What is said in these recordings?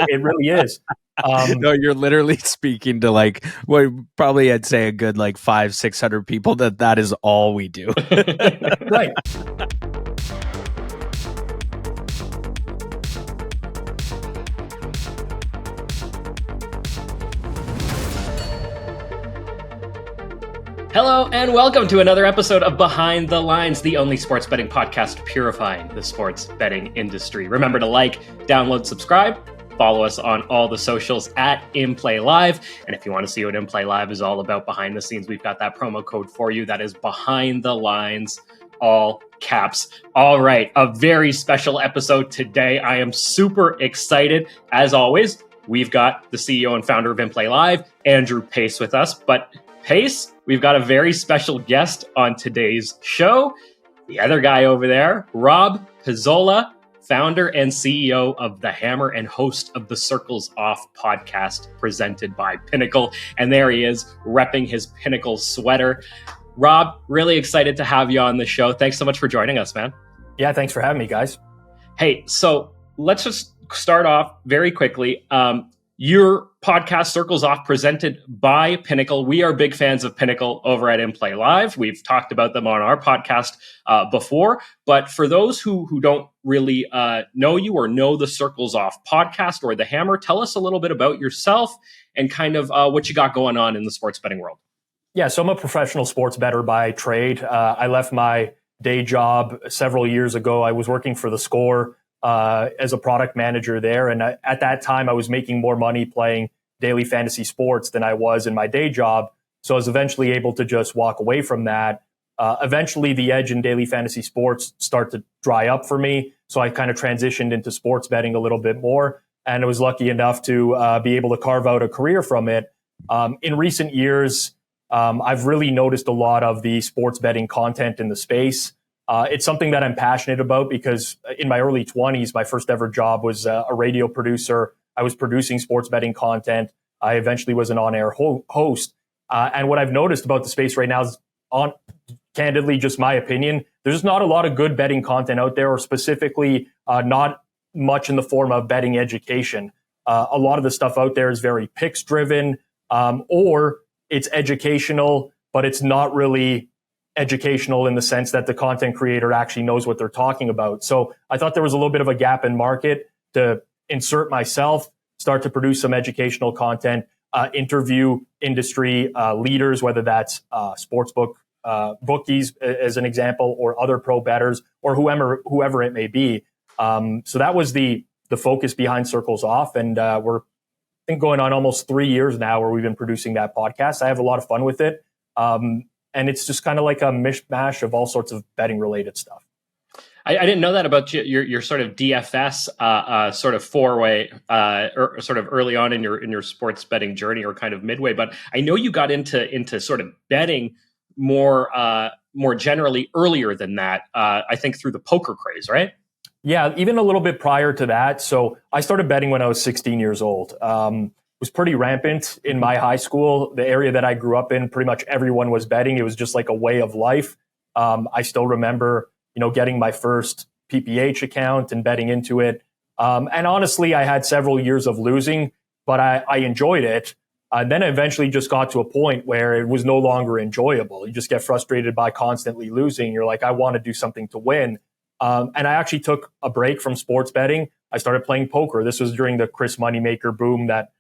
It really is. No, you're literally speaking to like what probably I'd say a good like 500-600 people that is all we do. Right. Hello and welcome to another episode of Behind the Lines, the only sports betting podcast purifying the sports betting industry. Remember to like, download, subscribe, follow us on all the socials at inplayLIVE. And if you want to see what inplayLIVE is all about behind the scenes, we've got that promo code for you. That is Behind the Lines, all caps. All right, a very special episode today. I am super excited. As always, we've got the CEO and founder of inplayLIVE, Andrew Pace, with us. But Pace, we've got a very special guest on today's show. The other guy over there, Rob Pizzola, founder and CEO of The Hammer and host of the Circles Off podcast presented by Pinnacle. And there he is, repping his Pinnacle sweater. Rob, really excited to have you on the show. Thanks so much for joining us, man. Yeah, thanks for having me, guys. Hey, so let's just start off very quickly. Your podcast, Circles Off, presented by Pinnacle. We are big fans of Pinnacle over at inplayLIVE. We've talked about them on our podcast before. But for those who don't really know you or know the Circles Off podcast or The Hammer, tell us a little bit about yourself and kind of what you got going on in the sports betting world. Yeah, so I'm a professional sports bettor by trade. I left my day job several years ago. I was working for The Score as a product manager there. And at that time, I was making more money playing daily fantasy sports than I was in my day job. So I was eventually able to just walk away from that. Eventually, the edge in daily fantasy sports start to dry up for me. So I kind of transitioned into sports betting a little bit more. And I was lucky enough to be able to carve out a career from it. In recent years, I've really noticed a lot of the sports betting content in the space. It's something that I'm passionate about because in my early 20s, my first ever job was a radio producer. I was producing sports betting content. I eventually was an on-air host. And what I've noticed about the space right now is, candidly, just my opinion, there's not a lot of good betting content out there, or specifically not much in the form of betting education. A lot of the stuff out there is very picks driven, or it's educational, but it's not really educational in the sense that the content creator actually knows what they're talking about. So I thought there was a little bit of a gap in market to insert myself, start to produce some educational content, interview industry leaders, whether that's sportsbook bookies as an example, or other pro bettors, or whoever it may be. So that was the focus behind Circles Off. And we're, I think, going on almost 3 years now where we've been producing that podcast. I have a lot of fun with it. And it's just kind of like a mishmash of all sorts of betting related stuff. I didn't know that about your sort of DFS sort of foray or sort of early on in your sports betting journey, or kind of midway. But I know you got into sort of betting more generally earlier than that. I think through the poker craze, right? Yeah, even a little bit prior to that. So I started betting when I was 16 years old. Was pretty rampant in my high school. The area that I grew up in, pretty much everyone was betting. It was just like a way of life. I still remember, getting my first PPH account and betting into it. And honestly, I had several years of losing, but I enjoyed it. Then I eventually just got to a point where it was no longer enjoyable. You just get frustrated by constantly losing. You're like, I want to do something to win. And I actually took a break from sports betting. I started playing poker. This was during the Chris Moneymaker boom that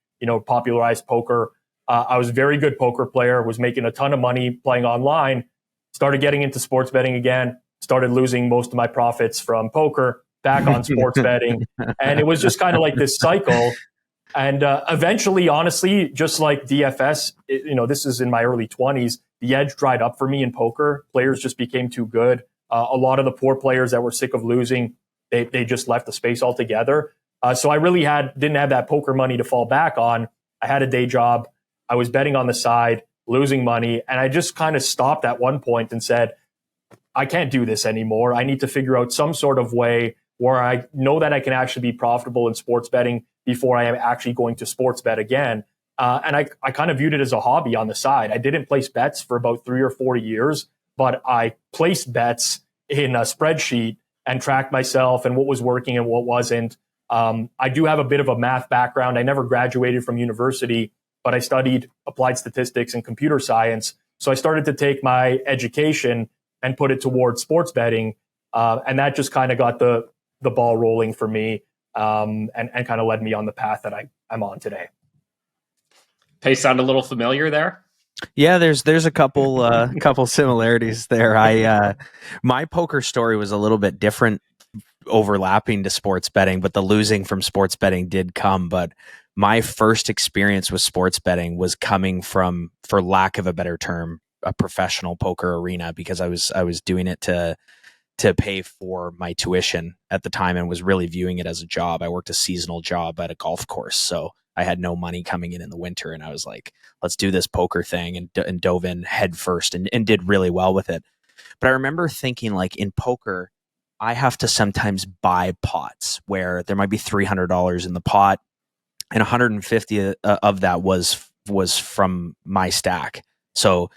popularized poker. I was a very good poker player, was making a ton of money playing online, started getting into sports betting again, started losing most of my profits from poker, back on sports betting. And it was just kind of like this cycle. And eventually, honestly, just like DFS, this is in my early 20s, the edge dried up for me in poker. Players just became too good. A lot of the poor players that were sick of losing, they just left the space altogether. So I really didn't have that poker money to fall back on. I had a day job. I was betting on the side, losing money. And I just kind of stopped at one point and said, I can't do this anymore. I need to figure out some sort of way where I know that I can actually be profitable in sports betting before I am actually going to sports bet again. And I kind of viewed it as a hobby on the side. I didn't place bets for about 3 or 4 years, but I placed bets in a spreadsheet and tracked myself and what was working and what wasn't. I do have a bit of a math background. I never graduated from university, but I studied applied statistics and computer science. So I started to take my education and put it towards sports betting. And that just kind of got the ball rolling for me, and kind of led me on the path that I'm on today. Pace sound a little familiar there? Yeah, there's a couple similarities there. My poker story was a little bit different, overlapping to sports betting, but the losing from sports betting did come. But my first experience with sports betting was coming from, for lack of a better term, a professional poker arena, because I was doing it to pay for my tuition at the time and was really viewing it as a job. I worked a seasonal job at a golf course, so I had no money coming in the winter, and I was like, let's do this poker thing, and dove in head first and did really well with it. But I remember thinking, like, in poker, I have to sometimes buy pots where there might be $300 in the pot, and 150 of that was from my stack. So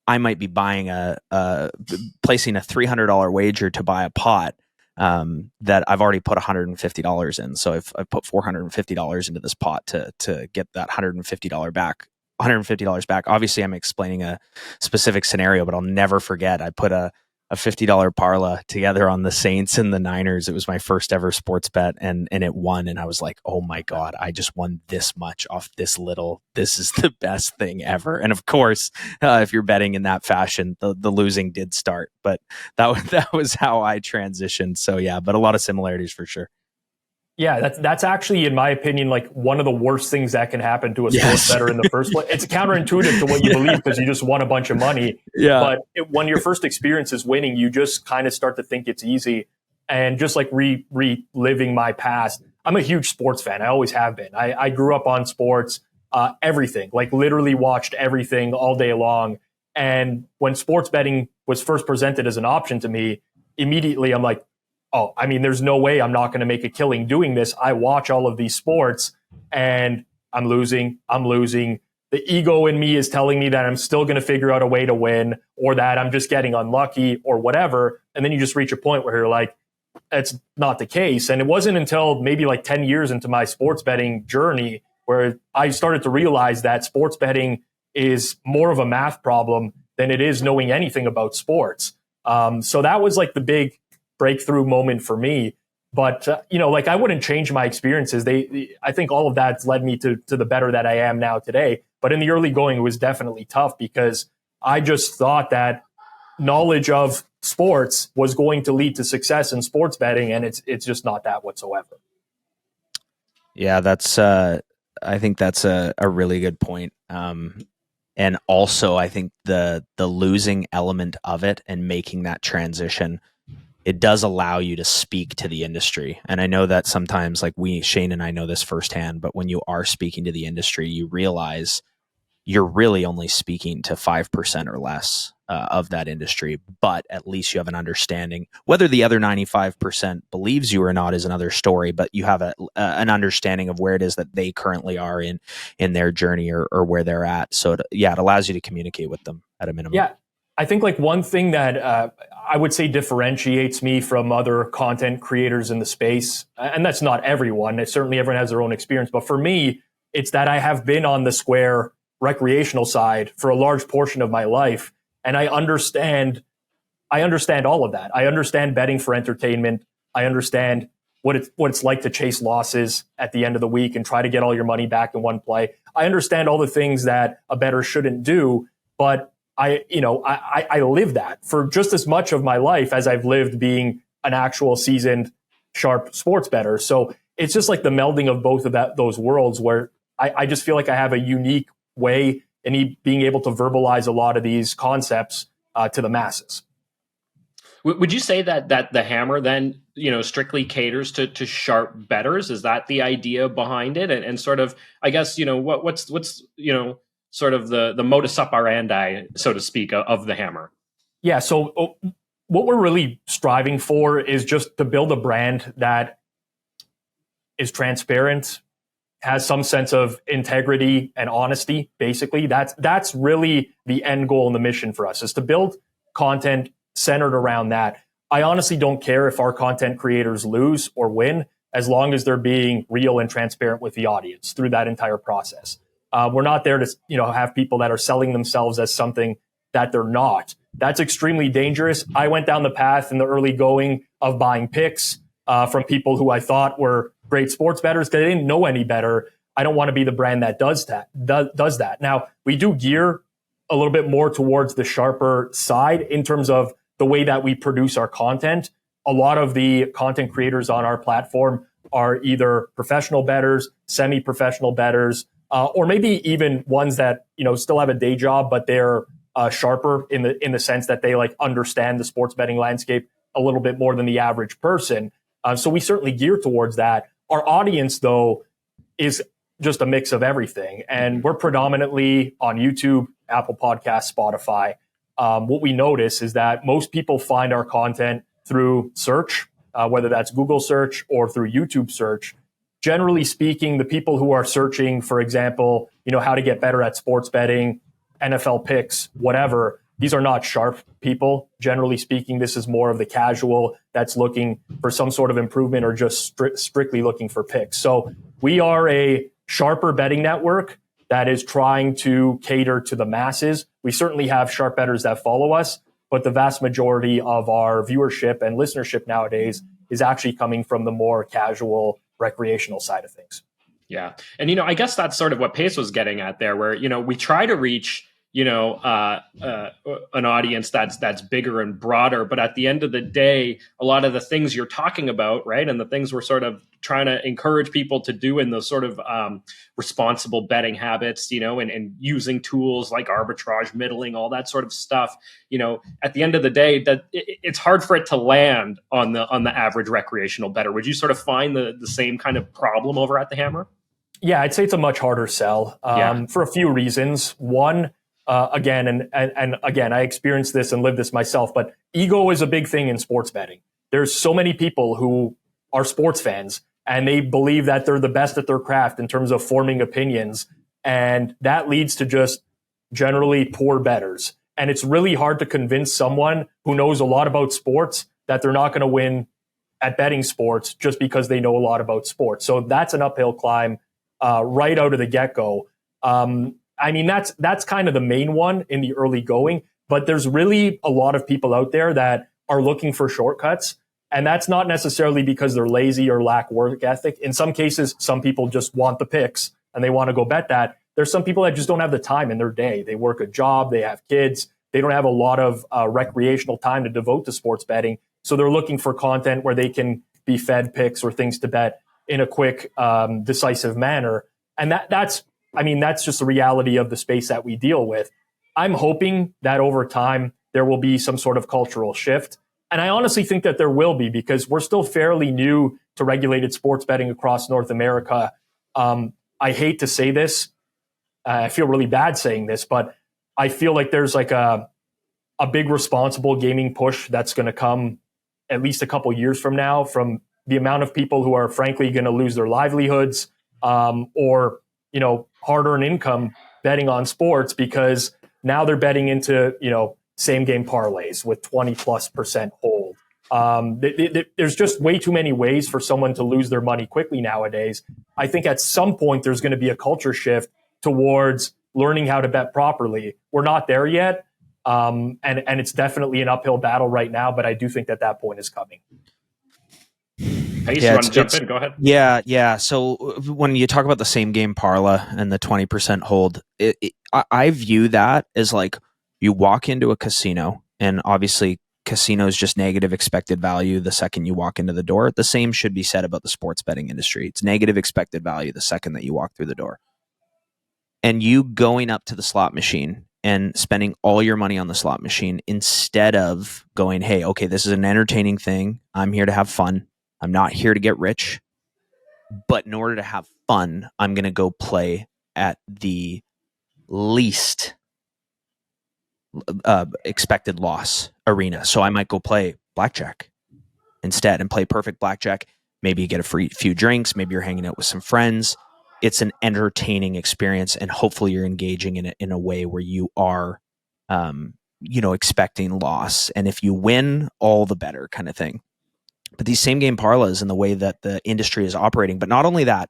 I might be buying placing a $300 wager to buy a pot that I've already put $150 in. So if I put $450 into this pot to get that $150 back. Obviously, I'm explaining a specific scenario, but I'll never forget. I put a $50 parlay together on the Saints and the Niners. It was my first ever sports bet, and it won. And I was like, oh my God, I just won this much off this little. This is the best thing ever. And of course, if you're betting in that fashion, the losing did start. But that was how I transitioned. So yeah, but a lot of similarities for sure. Yeah, that's actually, in my opinion, like one of the worst things that can happen to a sports bettor in the first place. It's counterintuitive to what you believe because you just won a bunch of money. Yeah. But when your first experience is winning, you just kind of start to think it's easy. And just like reliving my past, I'm a huge sports fan. I always have been. I grew up on sports, everything, like literally watched everything all day long. And when sports betting was first presented as an option to me, immediately I'm like, oh, I mean, there's no way I'm not going to make a killing doing this. I watch all of these sports and I'm losing. The ego in me is telling me that I'm still going to figure out a way to win, or that I'm just getting unlucky or whatever. And then you just reach a point where you're like, that's not the case. And it wasn't until maybe like 10 years into my sports betting journey where I started to realize that sports betting is more of a math problem than it is knowing anything about sports. So that was like the big breakthrough moment for me. But, like I wouldn't change my experiences. I think all of that's led me to the better that I am now today. But in the early going, it was definitely tough because I just thought that knowledge of sports was going to lead to success in sports betting. And it's just not that whatsoever. Yeah, I think that's a really good point. And also I think the losing element of it and making that transition, it does allow you to speak to the industry. And I know that sometimes, like Shane and I know this firsthand, but when you are speaking to the industry, you realize you're really only speaking to 5% or less of that industry, but at least you have an understanding. Whether the other 95% believes you or not is another story, but you have an understanding of where it is that they currently are in their journey or where they're at. So it allows you to communicate with them at a minimum. Yeah. I think like one thing that I would say differentiates me from other content creators in the space, and that's not everyone, certainly everyone has their own experience, but for me, it's that I have been on the Square recreational side for a large portion of my life, and I understand all of that. I understand betting for entertainment. I understand what it's like to chase losses at the end of the week and try to get all your money back in one play. I understand all the things that a bettor shouldn't do, but I live that for just as much of my life as I've lived being an actual seasoned, sharp sports bettor. So it's just like the melding of both of those worlds where I just feel like I have a unique way in being able to verbalize a lot of these concepts to the masses. Would you say that the Hammer then, strictly caters to sharp bettors? Is that the idea behind it? And sort of, I guess, what's sort of the modus operandi, so to speak, of the Hammer? Yeah. So what we're really striving for is just to build a brand that is transparent, has some sense of integrity and honesty. Basically, that's really the end goal and the mission for us, is to build content centered around that. I honestly don't care if our content creators lose or win. as long as they're being real and transparent with the audience through that entire process. We're not there to, have people that are selling themselves as something that they're not. That's extremely dangerous. I went down the path in the early going of buying picks from people who I thought were great sports bettors because they didn't know any better. I don't want to be the brand that does that. Now, we do gear a little bit more towards the sharper side in terms of the way that we produce our content. A lot of the content creators on our platform are either professional bettors, semi-professional bettors, or maybe even ones that, still have a day job, but they're sharper in the sense that they understand the sports betting landscape a little bit more than the average person. So we certainly gear towards that. Our audience, though, is just a mix of everything. And we're predominantly on YouTube, Apple Podcasts, Spotify. What we notice is that most people find our content through search, whether that's Google search or through YouTube search. Generally speaking, the people who are searching, for example, how to get better at sports betting, NFL picks, whatever, these are not sharp people. Generally speaking, this is more of the casual that's looking for some sort of improvement or just strictly looking for picks. So we are a sharper betting network that is trying to cater to the masses. We certainly have sharp bettors that follow us, but the vast majority of our viewership and listenership nowadays is actually coming from the more casual recreational side of things. Yeah. And, I guess that's sort of what Pace was getting at there, where, we try to reach, an audience that's bigger and broader. But at the end of the day, a lot of the things you're talking about, right, and the things we're sort of trying to encourage people to do in those sort of responsible betting habits, and using tools like arbitrage, middling, all that sort of stuff, at the end of the day, that it's hard for it to land on the average recreational bettor. Would you sort of find the same kind of problem over at the Hammer? Yeah, I'd say it's a much harder sell for a few reasons. One, again, and again, I experienced this and lived this myself, but ego is a big thing in sports betting. There's so many people who are sports fans and they believe that they're the best at their craft in terms of forming opinions. And that leads to just generally poor bettors. And it's really hard to convince someone who knows a lot about sports that they're not going to win at betting sports just because they know a lot about sports. So that's an uphill climb right out of the get-go. That's kind of the main one in the early going, but there's really a lot of people out there that are looking for shortcuts. And that's not necessarily because they're lazy or lack work ethic. In some cases, some people just want the picks and they want to go bet that. There's some people that just don't have the time in their day. They work a job, they have kids, they don't have a lot of recreational time to devote to sports betting. So they're looking for content where they can be fed picks or things to bet in a quick, decisive manner. And that's just the reality of the space that we deal with. I'm hoping that over time, there will be some sort of cultural shift. And I honestly think that there will be, because we're still fairly new to regulated sports betting across North America. I hate to say this. I feel really bad saying this, but I feel like there's like a big responsible gaming push that's going to come at least a couple years from now, from the amount of people who are frankly going to lose their livelihoods or hard-earned income betting on sports, because now they're betting into, same game parlays with 20+% hold. There's just way too many ways for someone to lose their money quickly nowadays. I think at some point there's going to be a culture shift towards learning how to bet properly. We're not there yet. And it's definitely an uphill battle right now, but I do think that point is coming. Pace, you want to jump in? Go ahead. Yeah. So when you talk about the same game parlay and the 20% hold, I view that as like you walk into a casino, and obviously casino is just negative expected value the second you walk into the door. The same should be said about the sports betting industry. It's negative expected value the second that you walk through the door. And you going up to the slot machine and spending all your money on the slot machine instead of going, hey, okay, this is an entertaining thing. I'm here to have fun. I'm not here to get rich. But in order to have fun, I'm going to go play at the least expected loss arena. So I might go play blackjack instead and play perfect blackjack. Maybe you get a few drinks. Maybe you're hanging out with some friends. It's an entertaining experience, and hopefully you're engaging in it in a way where you are, expecting loss. And if you win, all the better, kind of thing. But these same game parlays and the way that the industry is operating, but not only that,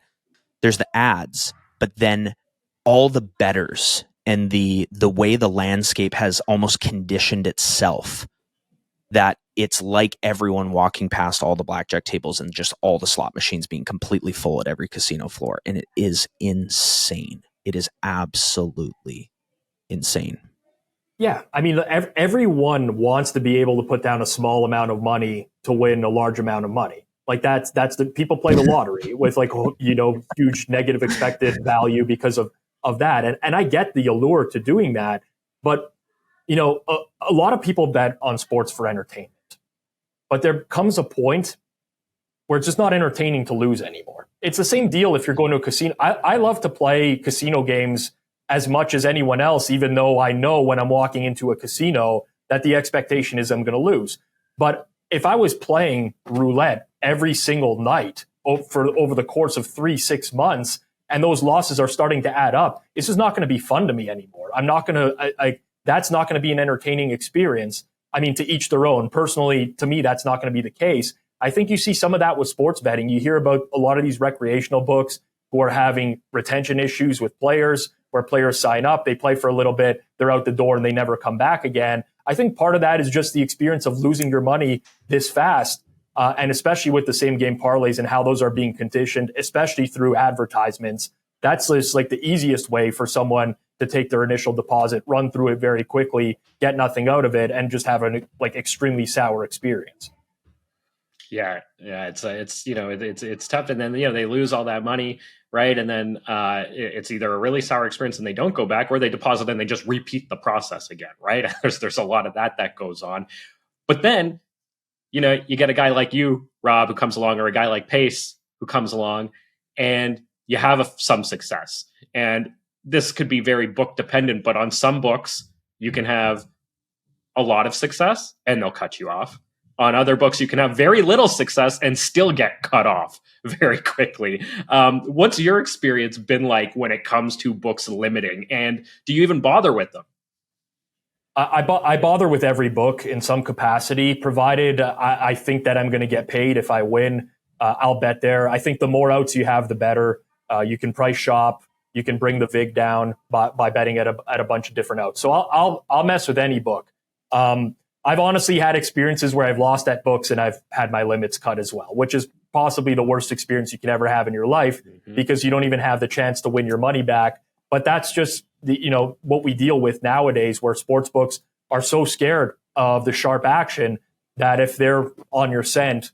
there's the ads, but then all the bettors and the way the landscape has almost conditioned itself that it's like everyone walking past all the blackjack tables and just all the slot machines being completely full at every casino floor. And it is insane. It is absolutely insane. Yeah. I mean, everyone wants to be able to put down a small amount of money to win a large amount of money. Like that's the people play the lottery with like, you know, huge negative expected value because of that. And I get the allure to doing that, but you know, a lot of people bet on sports for entertainment, but there comes a point where it's just not entertaining to lose anymore. It's the same deal if you're going to a casino. I love to play casino games as much as anyone else, even though I know when I'm walking into a casino that the expectation is I'm going to lose. But if I was playing roulette every single night over the course of 3-6 months, and those losses are starting to add up, it's just not going to be fun to me anymore. I'm not going to, that's not going to be an entertaining experience. I mean, to each their own. Personally, to me, that's not going to be the case. I think you see some of that with sports betting. You hear about a lot of these recreational books who are having retention issues with players, where players sign up, they play for a little bit, they're out the door, and they never come back again. I think part of that is just the experience of losing your money this fast, and especially with the same game parlays and how those are being conditioned, especially through advertisements. That's just like the easiest way for someone to take their initial deposit, run through it very quickly, get nothing out of it, and just have an like extremely sour experience. Yeah, it's you know it's tough, and then you know they lose all that money, right? And then it's either a really sour experience and they don't go back, or they deposit and they just repeat the process again, right? There's a lot of that goes on, but then you know you get a guy like you, Rob, who comes along, or a guy like Pace who comes along, and you have some success. And this could be very book dependent, but on some books you can have a lot of success and they'll cut you off. On other books, you can have very little success and still get cut off very quickly. What's your experience been like when it comes to books limiting? And do you even bother with them? I bother with every book in some capacity, provided I think that I'm going to get paid. If I win, I'll bet there. I think the more outs you have, the better. You can price shop. You can bring the vig down by betting at a bunch of different outs. So I'll mess with any book. I've honestly had experiences where I've lost at books and I've had my limits cut as well, which is possibly the worst experience you can ever have in your life, because you don't even have the chance to win your money back. But that's just what we deal with nowadays, where sports books are so scared of the sharp action that if they're on your scent,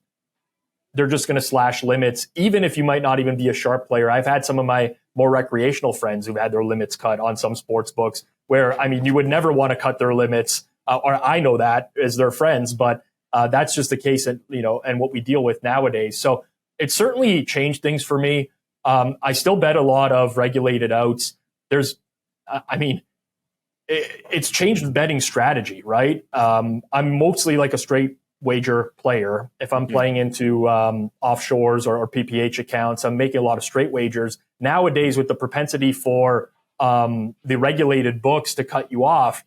they're just going to slash limits, even if you might not even be a sharp player. I've had some of my more recreational friends who've had their limits cut on some sports books where, I mean, you would never want to cut their limits. Or I know that as their friends, but that's just the case, and what we deal with nowadays. So it certainly changed things for me. I still bet a lot of regulated outs. It's changed the betting strategy, right? I'm mostly like a straight wager player. If I'm playing into offshores or PPH accounts, I'm making a lot of straight wagers. Nowadays, with the propensity for the regulated books to cut you off,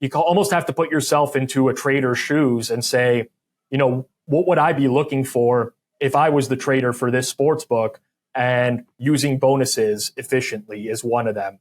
you almost have to put yourself into a trader's shoes and say, what would I be looking for if I was the trader for this sports book? And using bonuses efficiently is one of them.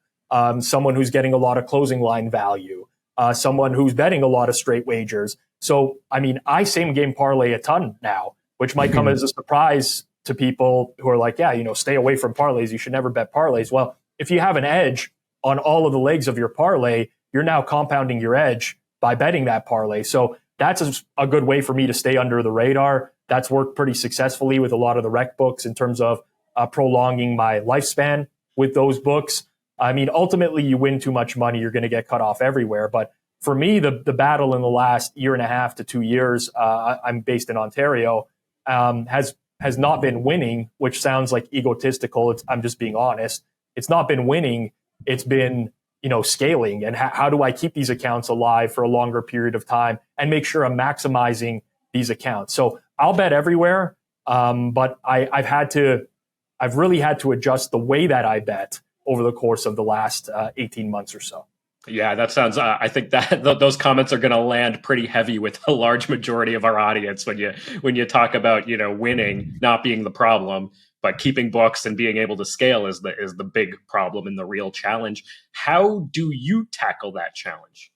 Someone who's getting a lot of closing line value, someone who's betting a lot of straight wagers. So, I same game parlay a ton now, which might come as a surprise to people who are like, stay away from parlays. You should never bet parlays. Well, if you have an edge on all of the legs of your parlay, you're now compounding your edge by betting that parlay. So that's a good way for me to stay under the radar. That's worked pretty successfully with a lot of the rec books in terms of prolonging my lifespan with those books. Ultimately, you win too much money, you're going to get cut off everywhere. But for me, the battle in the last 1.5 to 2 years, I'm based in Ontario, has not been winning, which sounds like egotistical. I'm just being honest. It's not been winning. It's been scaling, and how do I keep these accounts alive for a longer period of time and make sure I'm maximizing these accounts? So I'll bet everywhere, but I've really had to adjust the way that I bet over the course of the last 18 months or so. Yeah, that sounds. I think that those comments are going to land pretty heavy with a large majority of our audience when you talk about winning not being the problem, but keeping books and being able to scale is the big problem and the real challenge. How do you tackle that challenge?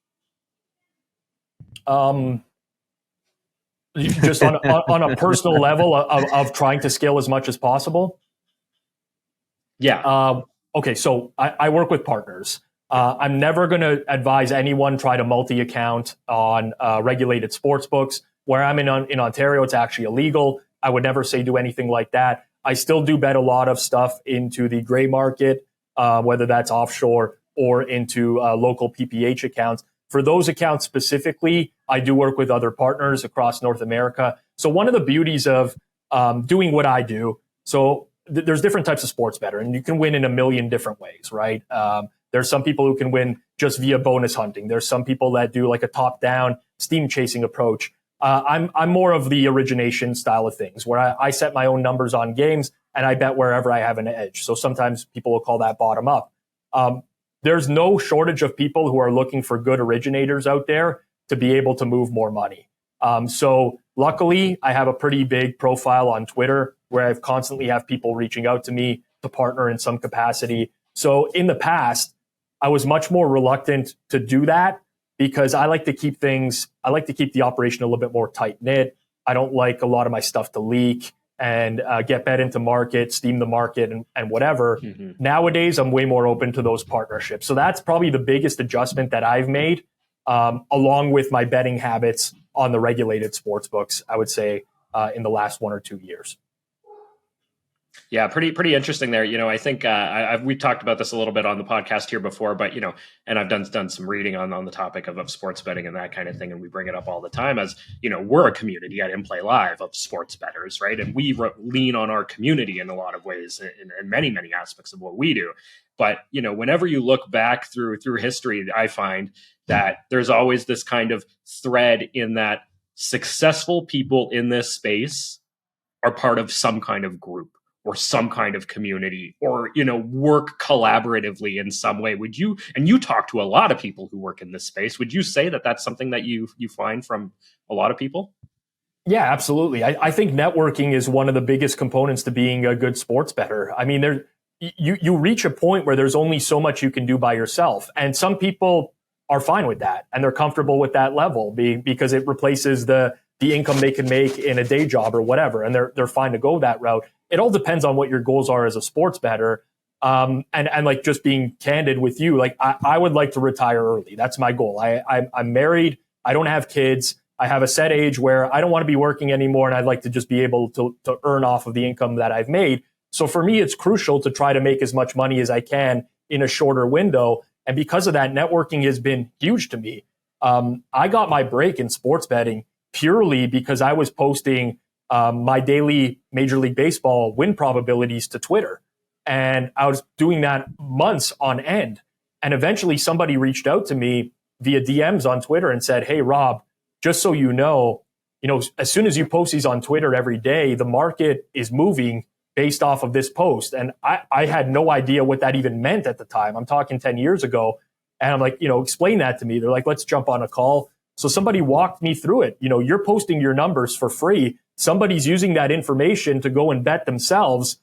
Just on a personal level of trying to scale as much as possible. Yeah. Okay, so I work with partners. I'm never going to advise anyone try to multi-account on regulated sports books. Where I'm in Ontario, it's actually illegal. I would never say do anything like that. I still do bet a lot of stuff into the gray market, whether that's offshore or into local PPH accounts. For those accounts specifically, I do work with other partners across North America. So one of the beauties of doing what I do, so there's different types of sports bettor, and you can win in a million different ways, right? There's some people who can win just via bonus hunting. There's some people that do like a top-down steam chasing approach. I'm more of the origination style of things, where I set my own numbers on games and I bet wherever I have an edge. So sometimes people will call that bottom up. There's no shortage of people who are looking for good originators out there to be able to move more money. So luckily, I have a pretty big profile on Twitter where I constantly have people reaching out to me to partner in some capacity. So in the past, I was much more reluctant to do that because I like to keep the operation a little bit more tight knit. I don't like a lot of my stuff to leak and get bet into market, steam the market and whatever. Mm-hmm. Nowadays, I'm way more open to those partnerships. So that's probably the biggest adjustment that I've made, along with my betting habits on the regulated sports books, I would say, in the last 1 or 2 years. Yeah, pretty interesting there. I think we've talked about this a little bit on the podcast here before, but and I've done some reading on the topic of sports betting and that kind of thing, and we bring it up all the time as we're a community at inplayLIVE of sports bettors, right? And we lean on our community in a lot of ways, in many aspects of what we do. But whenever you look back through history, I find that there's always this kind of thread in that successful people in this space are part of some kind of group or some kind of community, or work collaboratively in some way. Would you? And you talk to a lot of people who work in this space. Would you say that that's something that you find from a lot of people? Yeah, absolutely. I think networking is one of the biggest components to being a good sports bettor. I mean, you reach a point where there's only so much you can do by yourself, and some people are fine with that and they're comfortable with that level because it replaces the income they can make in a day job or whatever, and they're fine to go that route. It all depends on what your goals are as a sports bettor. And like just being candid with you, like I would like to retire early. That's my goal. I'm married. I don't have kids. I have a set age where I don't want to be working anymore. And I'd like to just be able to earn off of the income that I've made. So for me, it's crucial to try to make as much money as I can in a shorter window. And because of that, networking has been huge to me. I got my break in sports betting purely because I was posting my daily Major League Baseball win probabilities to Twitter. And I was doing that months on end. And eventually somebody reached out to me via DMs on Twitter and said, "Hey, Rob, just so you know, as soon as you post these on Twitter every day, the market is moving based off of this post." And I had no idea what that even meant at the time. I'm talking 10 years ago. And I'm like, explain that to me. They're like, let's jump on a call. So somebody walked me through it. You're posting your numbers for free. Somebody's using that information to go and bet themselves.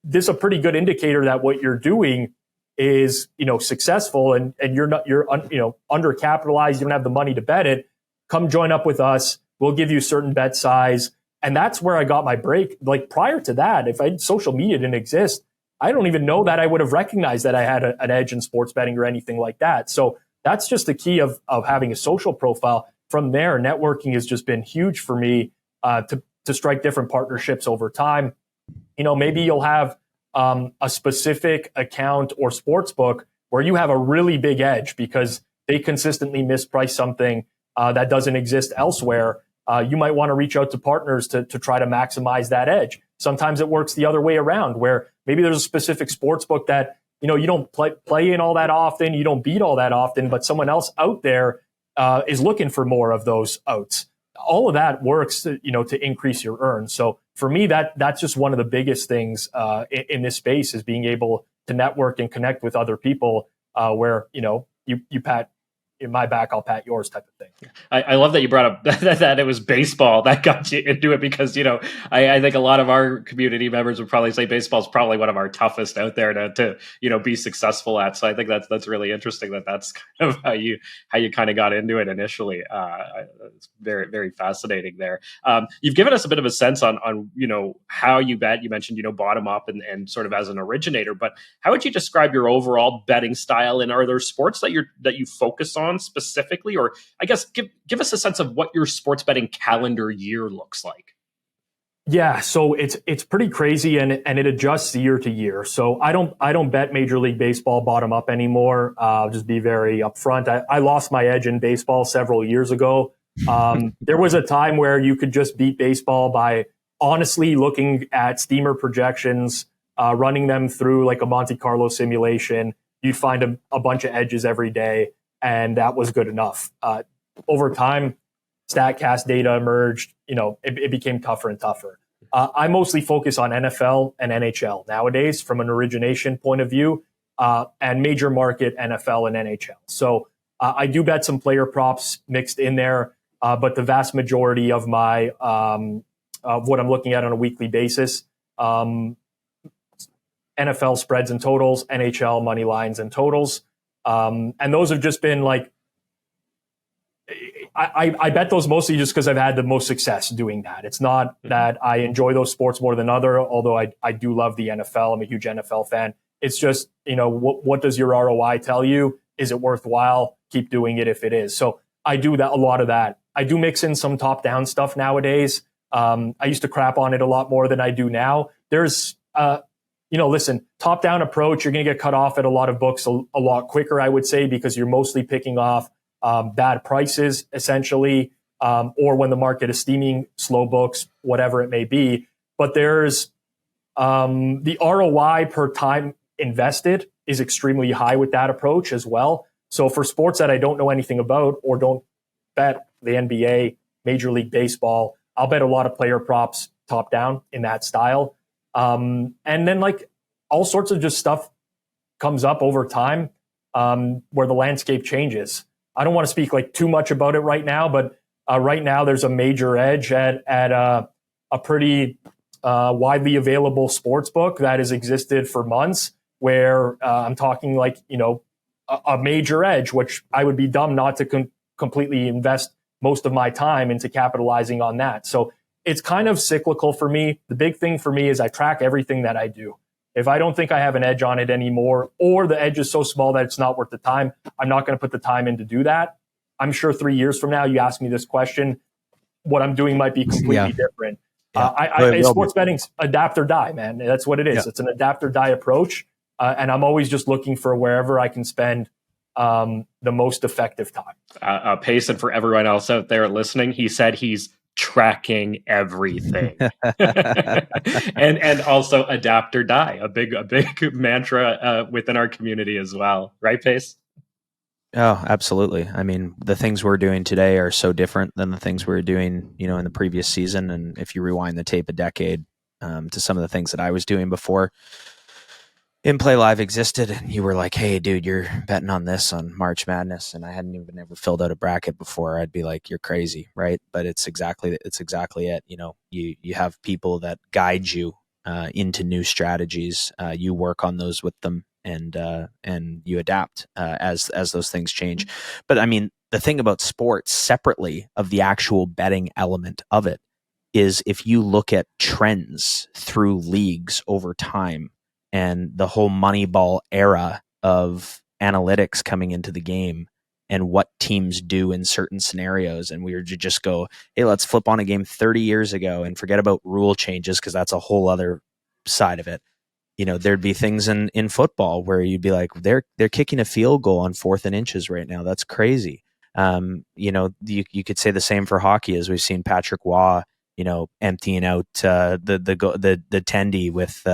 This is a pretty good indicator that what you're doing is, successful, and you're undercapitalized. You don't have the money to bet it. Come join up with us. We'll give you certain bet size. And that's where I got my break. Like prior to that, if social media didn't exist, I don't even know that I would have recognized that I had an edge in sports betting or anything like that. So that's just the key of having a social profile. From there, networking has just been huge for me to strike different partnerships over time. Maybe you'll have a specific account or sports book where you have a really big edge because they consistently misprice something that doesn't exist elsewhere. You might want to reach out to partners to try to maximize that edge. Sometimes it works the other way around, where maybe there's a specific sports book that you don't play in all that often, you don't beat all that often, but someone else out there is looking for more of those outs. All of that works to increase your earn. So for me, that's just one of the biggest things in this space, is being able to network and connect with other people where you pat in my back, I'll pat yours type of thing. I love that you brought up that it was baseball that got you into it, because, I think a lot of our community members would probably say baseball is probably one of our toughest out there to be successful at. So I think that's really interesting that's kind of how you kind of got into it initially. It's very, very fascinating there. You've given us a bit of a sense on how you bet. You mentioned, bottom up and sort of as an originator, but how would you describe your overall betting style? And are there sports that you focus on specifically, or I guess give us a sense of what your sports betting calendar year looks like? Yeah, so it's pretty crazy, and it adjusts year to year. So I don't bet Major League Baseball bottom up anymore. I'll just be very upfront. I lost my edge in baseball several years ago. There was a time where you could just beat baseball by honestly looking at steamer projections, running them through like a Monte Carlo simulation. You'd find a bunch of edges every day, and that was good enough. Over time, StatCast data emerged. It became tougher and tougher. I mostly focus on NFL and NHL nowadays from an origination point of view, and major market NFL and NHL. So I do bet some player props mixed in there, but the vast majority of my of what I'm looking at on a weekly basis, NFL spreads and totals, NHL money lines and totals, and those have just been like. I bet those mostly just because I've had the most success doing that. It's not that I enjoy those sports more than other, although I do love the NFL. I'm a huge NFL fan. It's just, what does your ROI tell you? Is it worthwhile? Keep doing it if it is. So I do a lot of that. I do mix in some top-down stuff nowadays. I used to crap on it a lot more than I do now. There's, listen, top-down approach, you're going to get cut off at a lot of books a lot quicker, I would say, because you're mostly picking off bad prices, essentially, or when the market is steaming, slow books, whatever it may be. But there's the ROI per time invested is extremely high with that approach as well. So for sports that I don't know anything about or don't bet the NBA, Major League Baseball, I'll bet a lot of player props top down in that style. And then like all sorts of just stuff comes up over time where the landscape changes. I don't want to speak like too much about it right now, but right now there's a major edge at a pretty widely available sports book that has existed for months, where I'm talking like, a major edge, which I would be dumb not to completely invest most of my time into capitalizing on that. So it's kind of cyclical for me. The big thing for me is I track everything that I do. If I don't think I have an edge on it anymore, or the edge is so small that it's not worth the time, I'm not going to put the time in to do that. I'm sure 3 years from now, you ask me this question, what I'm doing might be completely different. Yeah. Sports betting's adapt or die, man. That's what it is. Yeah. It's an adapt or die approach. And I'm always just looking for wherever I can spend the most effective time. Pace, and for everyone else out there listening, he said he's tracking everything. and also adapt or die, a big mantra within our community as well, right, Pace? Oh, absolutely. I mean, the things we're doing today are so different than the things we were doing, in the previous season. And if you rewind the tape a decade to some of the things that I was doing before inplayLIVE existed, and you were like, hey, dude, you're betting on this on March Madness, and I hadn't even ever filled out a bracket before, I'd be like, you're crazy, right? But it's exactly it. You have people that guide you into new strategies. You work on those with them, and you adapt as those things change. But I mean, the thing about sports, separately of the actual betting element of it, is if you look at trends through leagues over time, and the whole Moneyball era of analytics coming into the game and what teams do in certain scenarios. And we were to just go, hey, let's flip on a game 30 years ago and forget about rule changes, because that's a whole other side of it. There'd be things in football where you'd be like, they're kicking a field goal on 4th and inches right now. That's crazy. You could say the same for hockey, as we've seen Patrick Waugh, emptying out the tendy with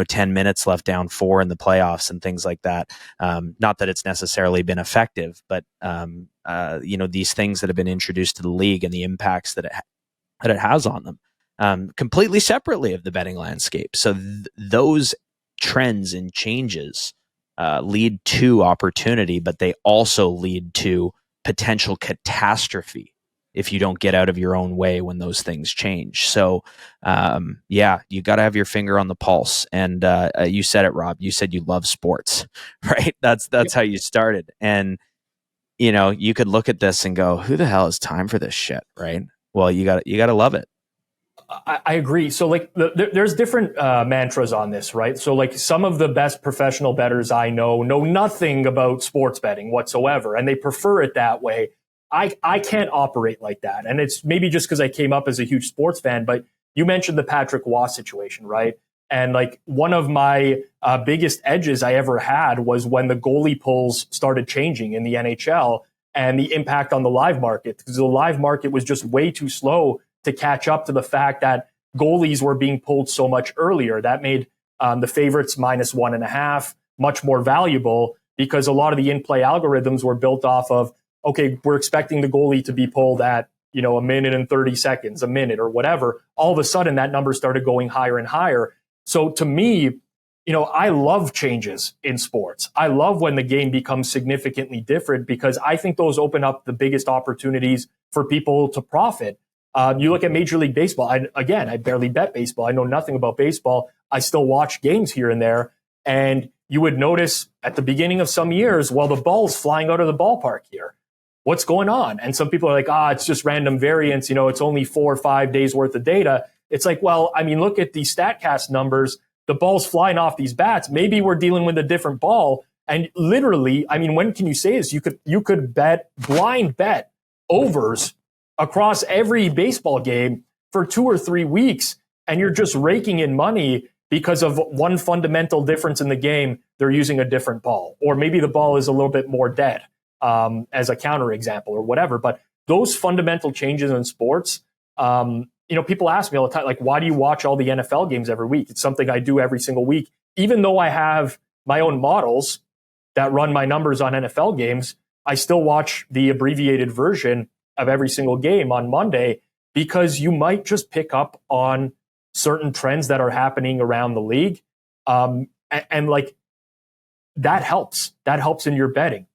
10 minutes left down 4 in the playoffs and things like that. Not that it's necessarily been effective, but these things that have been introduced to the league and the impacts that it has on them, completely separately of the betting landscape. So those trends and changes lead to opportunity, but they also lead to potential catastrophe if you don't get out of your own way when those things change. So, you got to have your finger on the pulse. And you said it, Rob. You said you love sports, right? That's how you started. And you could look at this and go, "Who the hell has time for this shit?" Right? Well, you got to love it. I agree. So like there's different mantras on this, right? So like some of the best professional bettors I know nothing about sports betting whatsoever, and they prefer it that way. I can't operate like that. And it's maybe just because I came up as a huge sports fan, but you mentioned the Patrick Waugh situation, right? And like one of my biggest edges I ever had was when the goalie polls started changing in the NHL and the impact on the live market, because the live market was just way too slow to catch up to the fact that goalies were being pulled so much earlier. That made the favorites -1.5 much more valuable, because a lot of the in-play algorithms were built off of, okay, we're expecting the goalie to be pulled at, a minute and 30 seconds, a minute or whatever. All of a sudden that number started going higher and higher. So to me, I love changes in sports. I love when the game becomes significantly different, because I think those open up the biggest opportunities for people to profit. You look at Major League Baseball. I barely bet baseball. I know nothing about baseball. I still watch games here and there. And you would notice at the beginning of some years, the ball's flying out of the ballpark here. What's going on? And some people are like, it's just random variance. It's only 4 or 5 days worth of data. It's like, look at the StatCast numbers. The ball's flying off these bats. Maybe we're dealing with a different ball. And literally, when can you say this? You could blind bet overs across every baseball game for 2 or 3 weeks, and you're just raking in money because of one fundamental difference in the game. They're using a different ball, or maybe the ball is a little bit more dead, as a counter example or whatever. But those fundamental changes in sports, people ask me all the time, like, why do you watch all the NFL games every week? It's something I do every single week. Even though I have my own models that run my numbers on NFL games, I still watch the abbreviated version of every single game on Monday, because you might just pick up on certain trends that are happening around the league. And like that helps in your betting.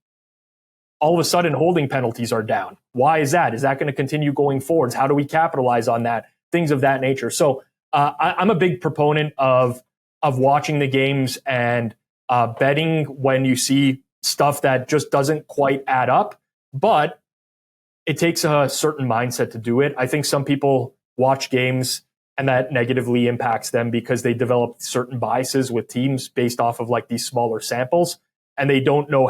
All of a sudden holding penalties are down. Why is that? Is that going to continue going forwards? How do we capitalize on that? Things of that nature. So I'm a big proponent of watching the games and betting when you see stuff that just doesn't quite add up. But it takes a certain mindset to do it. I think some people watch games and that negatively impacts them because they develop certain biases with teams based off of like these smaller samples, and they don't know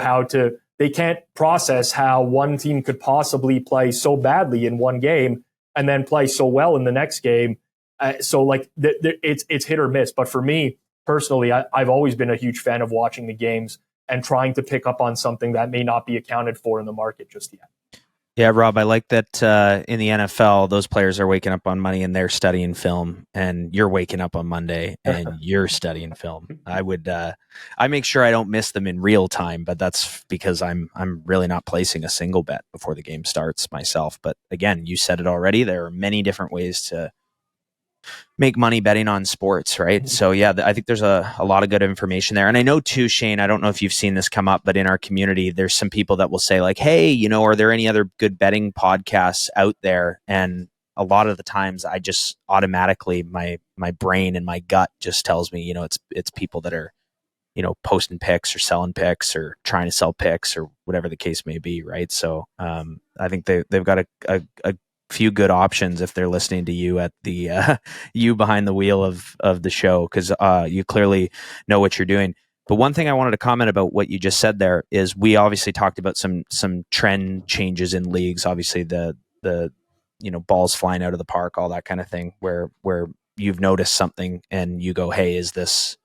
they can't process how one team could possibly play so badly in one game and then play so well in the next game. It's hit or miss. But for me personally, I've always been a huge fan of watching the games and trying to pick up on something that may not be accounted for in the market just yet. Yeah, Rob, I like that in the NFL, those players are waking up on Monday and they're studying film, and you're waking up on Monday and you're studying film. I make sure I don't miss them in real time, but that's because I'm really not placing a single bet before the game starts myself. But again, you said it already. There are many different ways to make money betting on sports, right? Mm-hmm. So yeah, I think there's a lot of good information there. And I know too, Shane, I don't know if you've seen this come up, but in our community, there's some people that will say like, hey, are there any other good betting podcasts out there? And a lot of the times I just automatically, my brain and my gut just tells me, it's people that are, posting picks or selling picks or trying to sell picks or whatever the case may be. Right. So I think they've got a few good options if they're listening to you at the you behind the wheel of the show, because you clearly know what you're doing. But one thing I wanted to comment about what you just said there is we obviously talked about some trend changes in leagues, obviously the balls flying out of the park, all that kind of thing, where you've noticed something and you go, hey, is this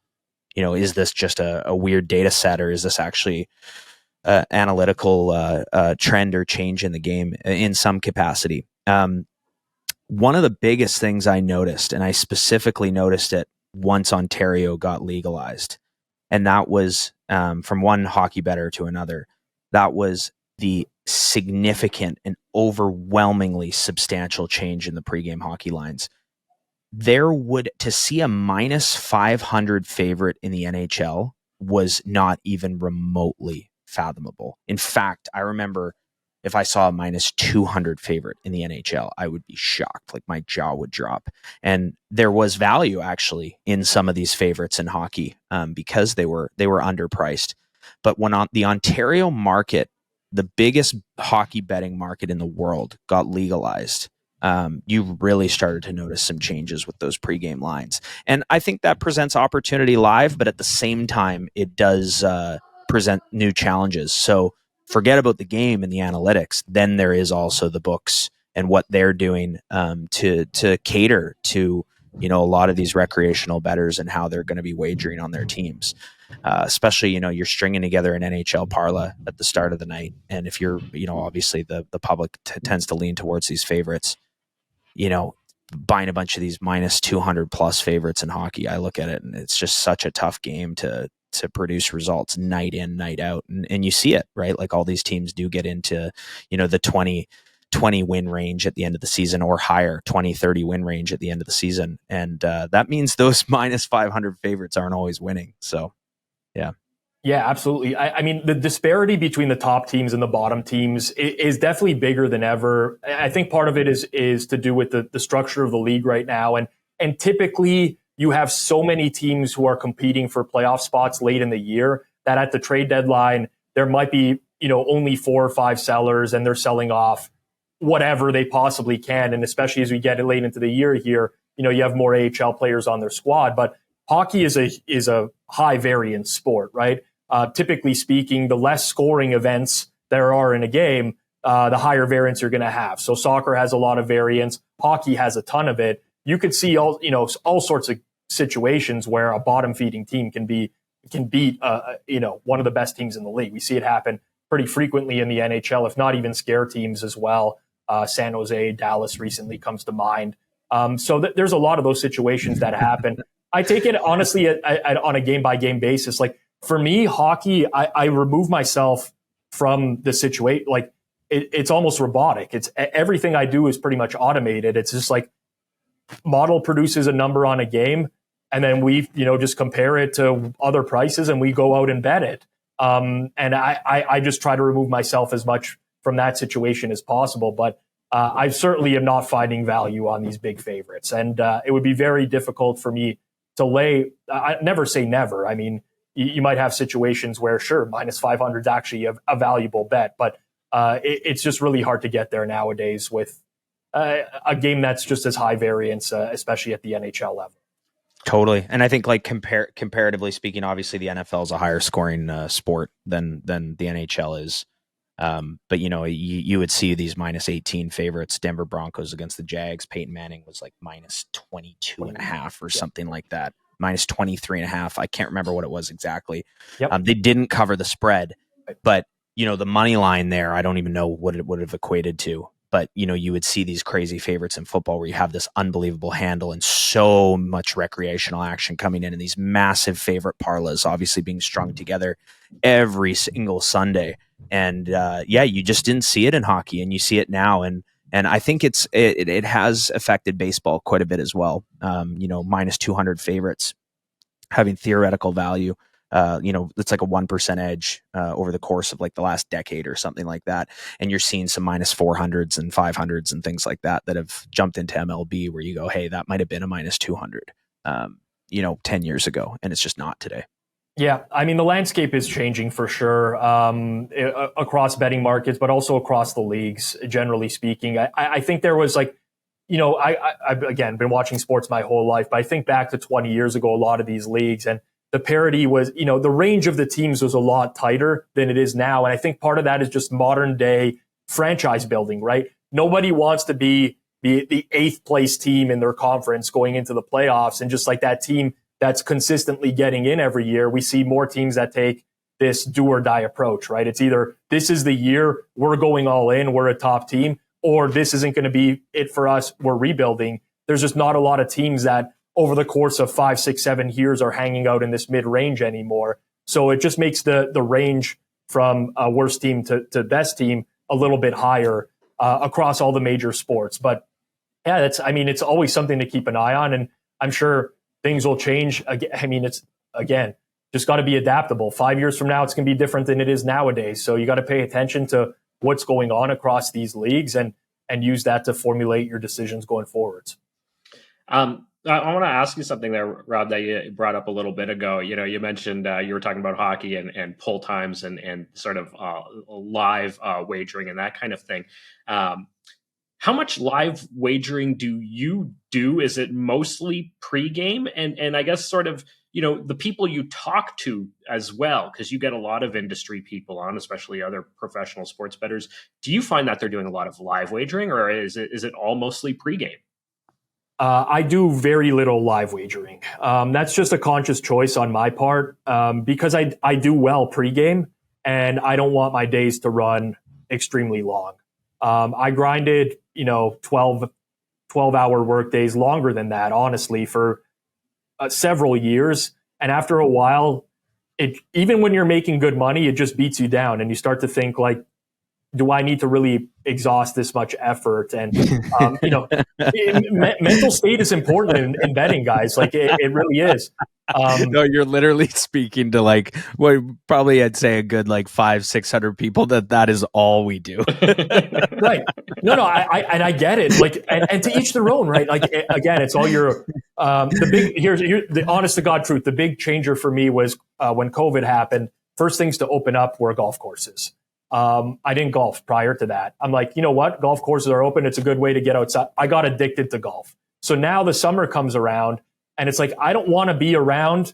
just a weird data set, or is this actually analytical trend or change in the game in some capacity? One of the biggest things I noticed, and I specifically noticed it once Ontario got legalized, and that was from one hockey bettor to another, that was the significant and overwhelmingly substantial change in the pregame hockey lines. To see a -500 favorite in the NHL was not even remotely fathomable. In fact, I remember if I saw a minus 200 favorite in the NHL, I would be shocked. Like my jaw would drop. And there was value actually in some of these favorites in hockey because they were underpriced. But when on the Ontario market, the biggest hockey betting market in the world, got legalized, you really started to notice some changes with those pregame lines. And I think that presents opportunity live, but at the same time, it does present new challenges. So forget about the game and the analytics. Then there is also the books and what they're doing to cater to, you know, a lot of these recreational bettors and how they're going to be wagering on their teams. Especially, you know, you're stringing together an NHL parlay at the start of the night. And if you're, you know, obviously the public tends to lean towards these favorites, you know, buying a bunch of these minus 200 plus favorites in hockey. I look at it and it's just such a tough game to produce results night in, night out. And you see it, right? Like all these teams do get into, you know, the 20 win range at the end of the season or higher, 20, 30 win range at the end of the season. And that means those minus 500 favorites aren't always winning. So, yeah. Yeah, absolutely. I mean, the disparity between the top teams and the bottom teams is definitely bigger than ever. I think part of it is to do with the structure of the league right now. And typically you have so many teams who are competing for playoff spots late in the year that at the trade deadline, there might be, you know, only 4 or 5 sellers and they're selling off whatever they possibly can. And especially as we get late into the year here, you know, you have more AHL players on their squad, but hockey is a high variance sport, right? Typically speaking, the less scoring events there are in a game, the higher variance you're going to have. So soccer has a lot of variance. Hockey has a ton of it. You could see all sorts of situations where a bottom feeding team can beat one of the best teams in the league. We see it happen pretty frequently in the NHL, if not even scare teams as well. San Jose, Dallas recently comes to mind. So there's a lot of those situations that happen. I take it honestly on a game by game basis. Like for me, hockey, I remove myself from the situation. Like it's almost robotic. It's everything I do is pretty much automated. It's just like model produces a number on a game, and then we just compare it to other prices, and we go out and bet it. And I just try to remove myself as much from that situation as possible. But I certainly am not finding value on these big favorites, and it would be very difficult for me to lay. I never say never. I mean, you might have situations where, sure, minus 500 is actually a valuable bet, but it's just really hard to get there nowadays with a game that's just as high variance, especially at the NHL level. Totally. And I think like comparatively speaking, obviously the NFL is a higher scoring sport than the NHL is. But you would see these minus 18 favorites, Denver Broncos against the Jags. Peyton Manning was like minus 22.5 or something like that. Minus 23.5. I can't remember what it was exactly. Yep. They didn't cover the spread, but the money line there, I don't even know what it would have equated to. But, you would see these crazy favorites in football where you have this unbelievable handle and so much recreational action coming in and these massive favorite parlays obviously being strung together every single Sunday. And you just didn't see it in hockey, and you see it now. And I think it has affected baseball quite a bit as well. Minus 200 favorites having theoretical value. It's like a 1% edge over the course of like the last decade or something like that. And you're seeing some minus 400s and 500s and things like that have jumped into MLB where you go, hey, that might have been a minus 200, 10 years ago. And it's just not today. Yeah, I mean, the landscape is changing for sure across betting markets, but also across the leagues, generally speaking. I think there was like, I've again been watching sports my whole life, but I think back to 20 years ago, a lot of these leagues, and the parity was, the range of the teams was a lot tighter than it is now. And I think part of that is just modern day franchise building, right? Nobody wants to be the 8th place team in their conference going into the playoffs. And just like that team that's consistently getting in every year, we see more teams that take this do or die approach, right? It's either this is the year we're going all in, we're a top team, or this isn't going to be it for us, we're rebuilding. There's just not a lot of teams that over the course of 5, 6, 7 years are hanging out in this mid-range anymore. So it just makes the range from worst team to best team a little bit higher across all the major sports. But yeah, it's always something to keep an eye on. And I'm sure things will change. I mean, it's again, just got to be adaptable. 5 years from now, it's going to be different than it is nowadays. So you got to pay attention to what's going on across these leagues and use that to formulate your decisions going forwards. I want to ask you something there, Rob, that you brought up a little bit ago. You mentioned you were talking about hockey and pull times and sort of live wagering and that kind of thing. How much live wagering do you do? Is it mostly pregame? And I guess sort of, the people you talk to as well, because you get a lot of industry people on, especially other professional sports bettors. Do you find that they're doing a lot of live wagering, or is it all mostly pregame? I do very little live wagering. That's just a conscious choice on my part because I do well pregame, and I don't want my days to run extremely long. I grinded, 12-hour work days, longer than that, honestly, for several years. And after a while, even when you're making good money, it just beats you down, and you start to think like, do I need to really exhaust this much effort? And, mental state is important in betting, guys. Like it really is. No, you're literally speaking to like, well, probably I'd say a good like 500-600 people that is all we do. Right. No, I get it. Like, and to each their own, right? Like, again, it's all your, here's the honest to God truth. The big changer for me was when COVID happened, first things to open up were golf courses. I didn't golf prior to that. I'm like, you know what? Golf courses are open. It's a good way to get outside. I got addicted to golf. So now the summer comes around and it's like, I don't want to be around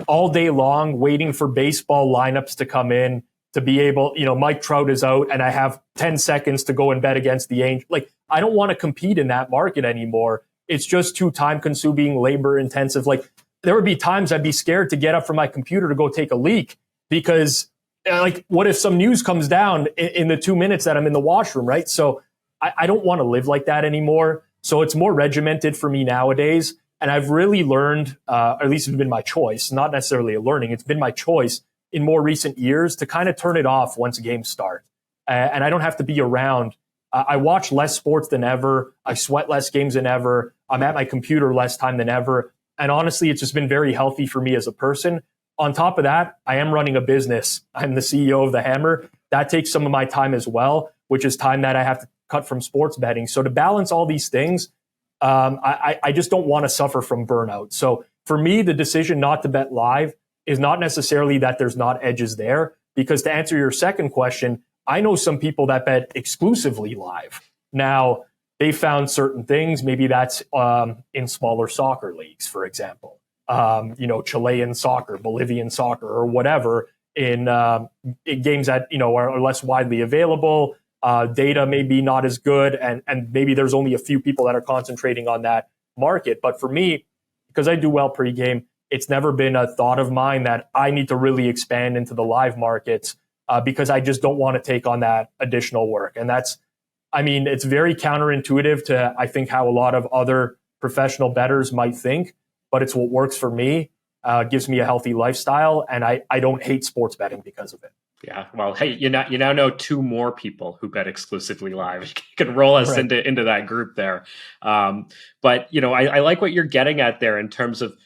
all day long waiting for baseball lineups to come in to be able, Mike Trout is out and I have 10 seconds to go and bet against the Angels. Like, I don't want to compete in that market anymore. It's just too time consuming, labor intensive. Like, there would be times I'd be scared to get up from my computer to go take a leak because like, what if some news comes down in the 2 minutes that I'm in the washroom, right? So I don't want to live like that anymore. So it's more regimented for me nowadays. And I've really learned, or at least it's been my choice, not necessarily a learning, it's been my choice in more recent years to kind of turn it off once games start. And I don't have to be around. I watch less sports than ever. I sweat less games than ever. I'm at my computer less time than ever. And honestly, it's just been very healthy for me as a person. On top of that, I am running a business. I'm the CEO of The Hammer. That takes some of my time as well, which is time that I have to cut from sports betting. So to balance all these things, I just don't want to suffer from burnout. So for me, the decision not to bet live is not necessarily that there's not edges there, because to answer your second question, I know some people that bet exclusively live. Now, they found certain things. Maybe that's in smaller soccer leagues, for example. Chilean soccer, Bolivian soccer, or whatever in games that, are less widely available. Data may be not as good, and maybe there's only a few people that are concentrating on that market. But for me, because I do well pregame, it's never been a thought of mine that I need to really expand into the live markets because I just don't want to take on that additional work. And it's very counterintuitive to, I think, how a lot of other professional bettors might think. But it's what works for me, gives me a healthy lifestyle, and I don't hate sports betting because of it. Yeah, well, hey, you now know two more people who bet exclusively live. You can roll us right into that group there. But I like what you're getting at there in terms of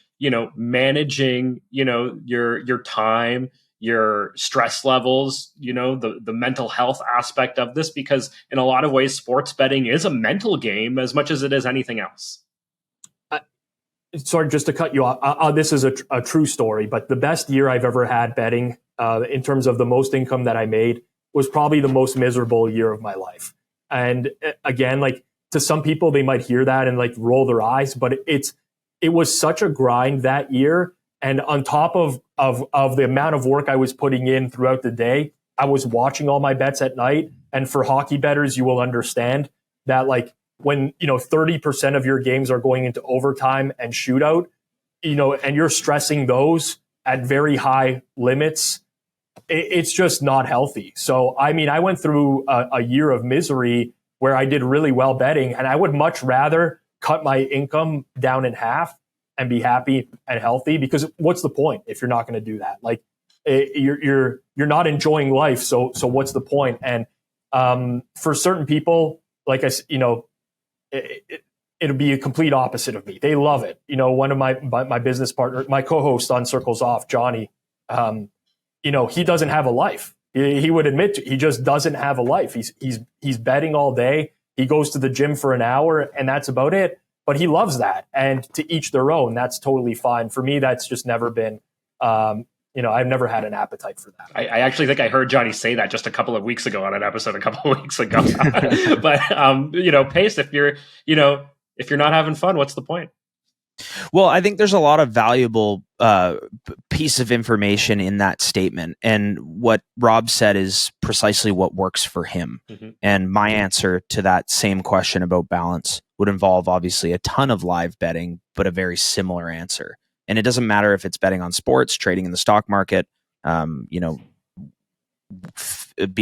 managing your time, your stress levels, the mental health aspect of this, because in a lot of ways, sports betting is a mental game as much as it is anything else. Sorry, just to cut you off. This is a true story, but the best year I've ever had betting in terms of the most income that I made was probably the most miserable year of my life. And again, like, to some people, they might hear that and like roll their eyes, but it was such a grind that year. And on top of the amount of work I was putting in throughout the day, I was watching all my bets at night. And for hockey bettors, you will understand that, like, when 30% of your games are going into overtime and shootout, and you're stressing those at very high limits, it's just not healthy. So I went through a year of misery where I did really well betting, and I would much rather cut my income down in half and be happy and healthy, because what's the point if you're not going to do that? Like, you're not enjoying life, so what's the point? And for certain people, like it'll be a complete opposite of me. They love it. One of my business partner, my co-host on Circles Off, Johnny, he doesn't have a life. He would admit he just doesn't have a life. He's betting all day. He goes to the gym for an hour, and that's about it. But he loves that. And to each their own, that's totally fine. For me, that's just never been, I've never had an appetite for that. I actually think I heard Johnny say that just a couple of weeks ago on an episode a couple of weeks ago. But, Pace, if you're not having fun, what's the point? Well, I think there's a lot of valuable piece of information in that statement. And what Rob said is precisely what works for him. Mm-hmm. And my answer to that same question about balance would involve obviously a ton of live betting, but a very similar answer. And it doesn't matter if it's betting on sports, trading in the stock market, being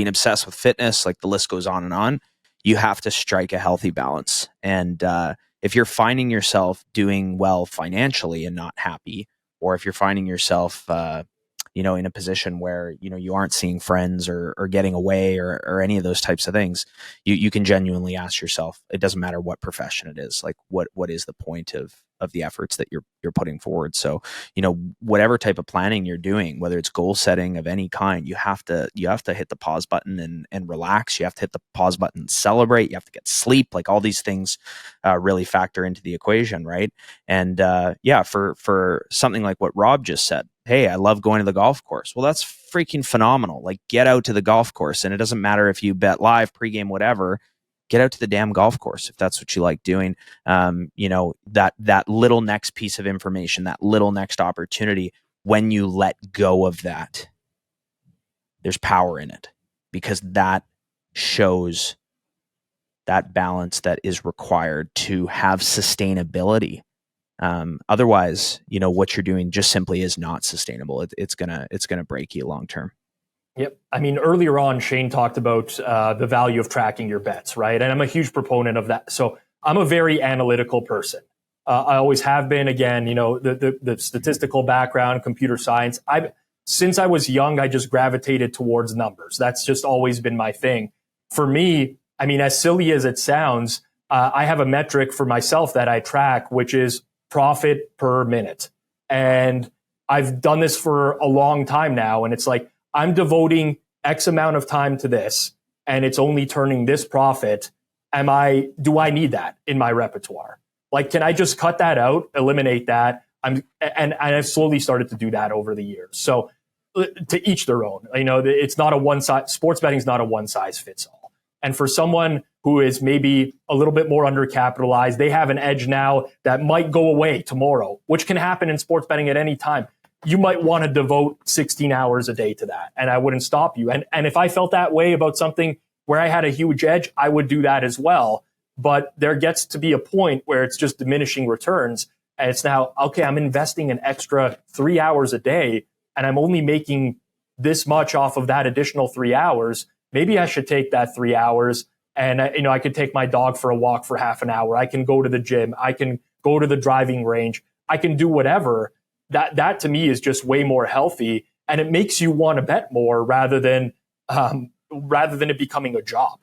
obsessed with fitness, like the list goes on and on. You have to strike a healthy balance. And if you're finding yourself doing well financially and not happy, or if you're finding yourself, in a position where, you aren't seeing friends or getting away or any of those types of things, you can genuinely ask yourself, it doesn't matter what profession it is, like what is the point of the efforts that you're putting forward. So, whatever type of planning you're doing, whether it's goal setting of any kind, you have to hit the pause button and relax. You have to hit the pause button and celebrate. You have to get sleep. Like all these things really factor into the equation, right? And for something like what Rob just said, hey, I love going to the golf course. Well, that's freaking phenomenal. Like get out to the golf course, and it doesn't matter if you bet live, pregame, whatever. Get out to the damn golf course if that's what you like doing. That little next piece of information, that little next opportunity, when you let go of that, there's power in it, because that shows that balance that is required to have sustainability. Otherwise, what you're doing just simply is not sustainable. It's gonna break you long term. Yep. I mean, earlier on, Shane talked about the value of tracking your bets, right? And I'm a huge proponent of that. So I'm a very analytical person. I always have been. Again, the statistical background, computer science. Since I was young, I just gravitated towards numbers. That's just always been my thing. For me, I mean, as silly as it sounds, I have a metric for myself that I track, which is profit per minute. And I've done this for a long time now. And it's like, I'm devoting X amount of time to this, and it's only turning this profit. Do I need that in my repertoire? Like, can I just cut that out, eliminate that? And I've slowly started to do that over the years. So to each their own, it's not a one size, sports betting is not a one size fits all. And for someone who is maybe a little bit more undercapitalized, they have an edge now that might go away tomorrow, which can happen in sports betting at any time. You might want to devote 16 hours a day to that, and I wouldn't stop you. And if I felt that way about something where I had a huge edge, I would do that as well. But there gets to be a point where it's just diminishing returns. And it's now, okay, I'm investing an extra 3 hours a day, and I'm only making this much off of that additional 3 hours. Maybe I should take that 3 hours, and I could take my dog for a walk for half an hour. I can go to the gym. I can go to the driving range. I can do whatever. That to me is just way more healthy, and it makes you want to bet more rather than it becoming a job.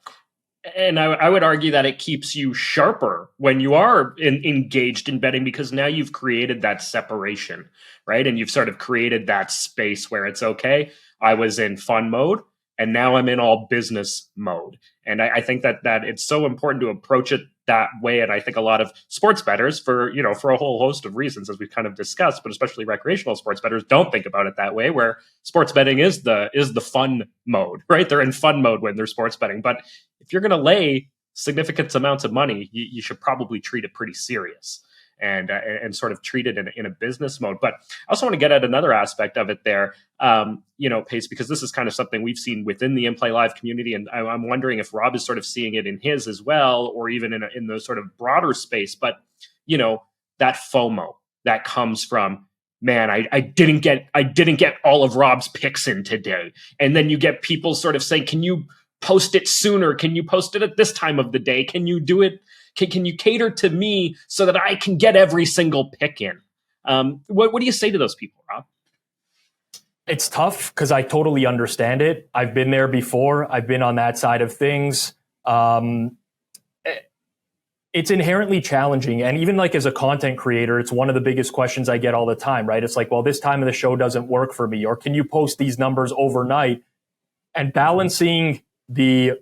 And I would argue that it keeps you sharper when you are engaged in betting, because now you've created that separation, right? And you've sort of created that space where it's okay, I was in fun mode, and now I'm in all business mode. And I think that it's so important to approach it that way. And I think a lot of sports bettors, for a whole host of reasons, as we've kind of discussed, but especially recreational sports bettors, don't think about it that way, where sports betting is the fun mode, right? They're in fun mode when they're sports betting. But if you're going to lay significant amounts of money, you should probably treat it pretty serious and sort of treat it in a business mode. But I also want to get at another aspect of it there, Pace, because this is kind of something we've seen within the inplayLIVE community. And I'm wondering if Rob is sort of seeing it in his as well, or even in the sort of broader space. But, that FOMO that comes from, man, I didn't get all of Rob's picks in today. And then you get people sort of saying, can you post it sooner? Can you post it at this time of the day? Can you do it? Can you cater to me so that I can get every single pick in? What do you say to those people, Rob? It's tough because I totally understand it. I've been there before. I've been on that side of things. it's inherently challenging. And even like as a content creator, it's one of the biggest questions I get all the time, right? It's like, well, this time of the show doesn't work for me, or can you post these numbers overnight? And balancing the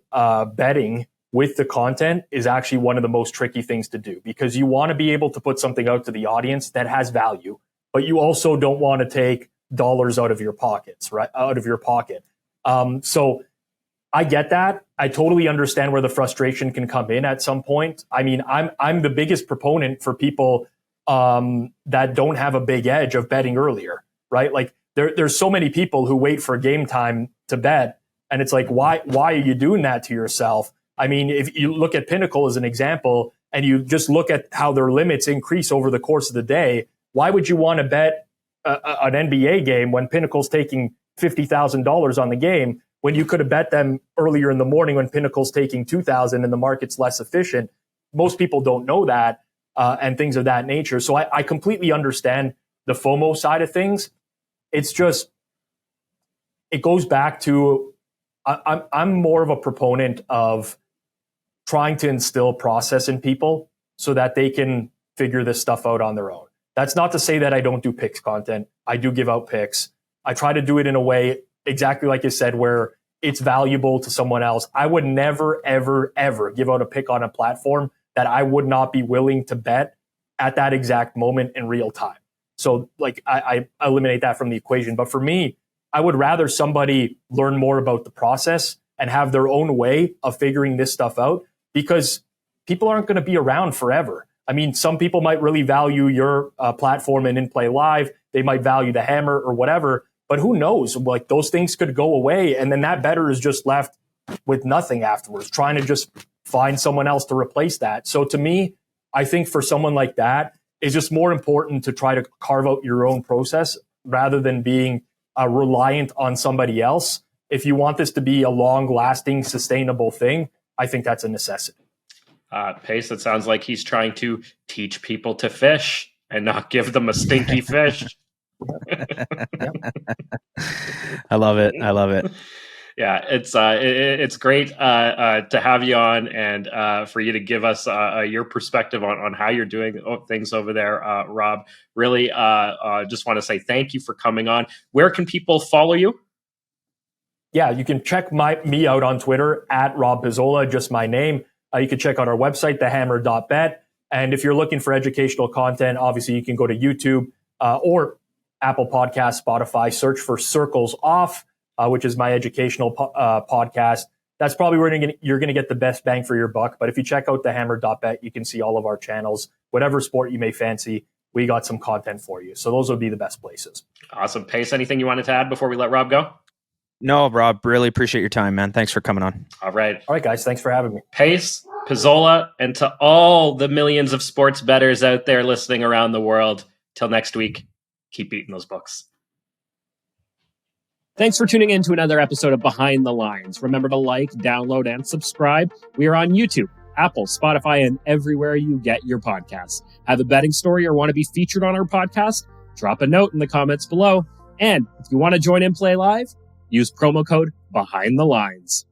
betting with the content is actually one of the most tricky things to do, because you want to be able to put something out to the audience that has value, but you also don't want to take dollars out of your pockets, right? Out of your pocket. So I get that. I totally understand where the frustration can come in at some point. I mean, I'm the biggest proponent for people that don't have a big edge of betting earlier, right? Like there's so many people who wait for game time to bet, and it's like, why are you doing that to yourself? I mean, if you look at Pinnacle as an example, and you just look at how their limits increase over the course of the day, why would you want to bet an NBA game when Pinnacle's taking $50,000 on the game, when you could have bet them earlier in the morning when Pinnacle's taking $2,000 and the market's less efficient? Most people don't know that, and things of that nature. So I completely understand the FOMO side of things. It's just, it goes back to, I'm more of a proponent of trying to instill process in people so that they can figure this stuff out on their own. That's not to say that I don't do picks content. I do give out picks. I try to do it in a way, exactly like you said, where it's valuable to someone else. I would never, ever, ever give out a pick on a platform that I would not be willing to bet at that exact moment in real time. So like I eliminate that from the equation. But for me, I would rather somebody learn more about the process and have their own way of figuring this stuff out, because people aren't going to be around forever. I mean, some people might really value your platform and inplayLIVE. They might value the Hammer or whatever, but who knows? Like, those things could go away, and then that bettor is just left with nothing afterwards, trying to just find someone else to replace that. So to me, I think for someone like that, it's just more important to try to carve out your own process rather than being reliant on somebody else. If you want this to be a long-lasting, sustainable thing, I think that's a necessity. Pace, it sounds like he's trying to teach people to fish and not give them a stinky fish. I love it. I love it. Yeah, it's great to have you on, and for you to give us your perspective on how you're doing things over there, Rob. Really, just want to say thank you for coming on. Where can people follow you? Yeah, you can check me out on Twitter at Rob Pizzola, just my name. You can check out our website, thehammer.bet. And if you're looking for educational content, obviously you can go to YouTube or Apple Podcasts, Spotify, search for Circles Off, which is my educational podcast. That's probably where you're going to get the best bang for your buck. But if you check out thehammer.bet, you can see all of our channels. Whatever sport you may fancy, we got some content for you. So those would be the best places. Awesome. Pace, anything you wanted to add before we let Rob go? No, Rob, really appreciate your time, man. Thanks for coming on. All right, guys. Thanks for having me. Pace, Pizzola, and to all the millions of sports bettors out there listening around the world, till next week, keep beating those books. Thanks for tuning in to another episode of Behind the Lines. Remember to like, download, and subscribe. We are on YouTube, Apple, Spotify, and everywhere you get your podcasts. Have a betting story or want to be featured on our podcast? Drop a note in the comments below. And if you want to join in Play Live, use promo code Behind the Lines.